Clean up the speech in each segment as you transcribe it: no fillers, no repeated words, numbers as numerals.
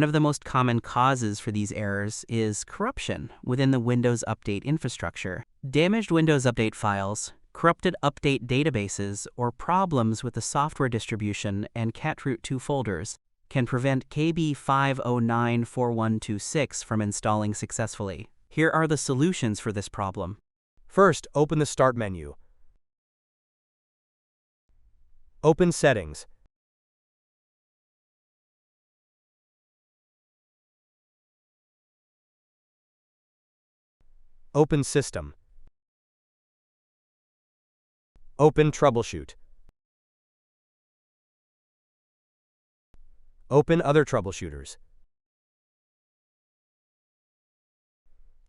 One of the most common causes for these errors is corruption within the Windows Update infrastructure. Damaged Windows Update files, corrupted update databases, or problems with the software distribution and Catroot2 folders can prevent KB5094126 from installing successfully. Here are the solutions for this problem. First, open the Start menu. Open Settings. Open System. Open Troubleshoot. Open Other Troubleshooters.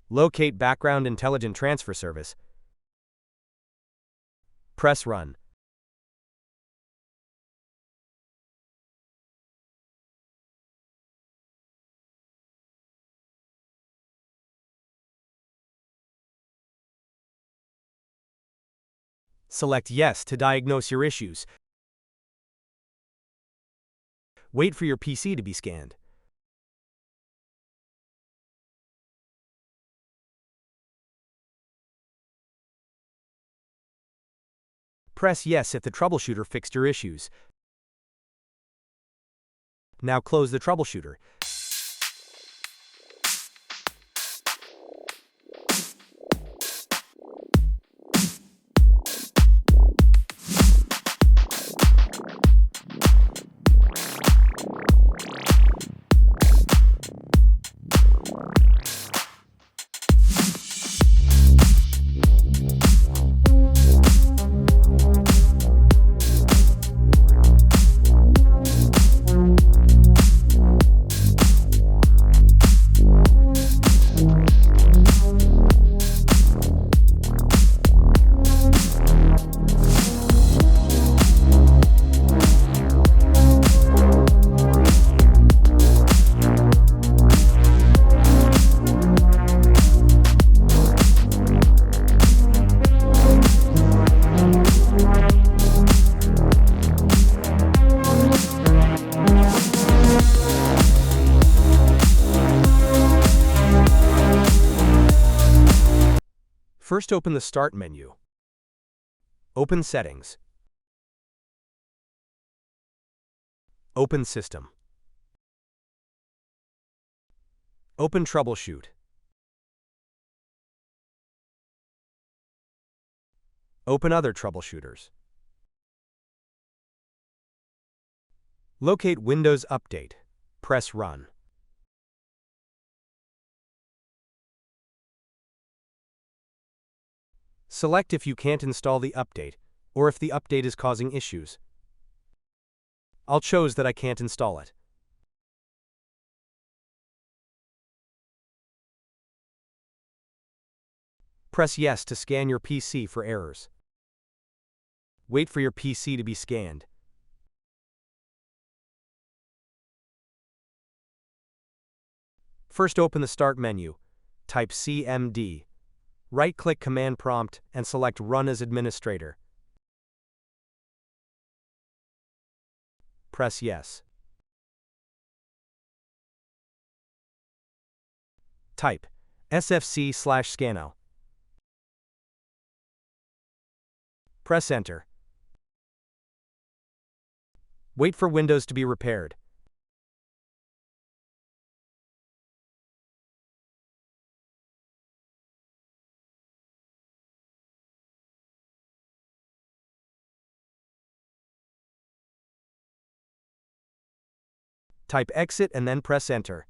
Locate Background Intelligent Transfer Service. Press Run. Select Yes to diagnose your issues. Wait for your PC to be scanned. Press Yes if the troubleshooter fixed your issues. Now close the troubleshooter. First, open the Start menu. Open Settings. Open System. Open Troubleshoot. Open Other Troubleshooters. Locate Windows Update. Press Run. Select if you can't install the update, or if the update is causing issues. I'll choose that I can't install it. Press Yes to scan your PC for errors. Wait for your PC to be scanned. First, open the Start menu. Type CMD. Right-click Command Prompt and select Run as Administrator. Press Yes. Type sfc/scanl. Press Enter. Wait for Windows to be repaired. Type Exit and then press Enter.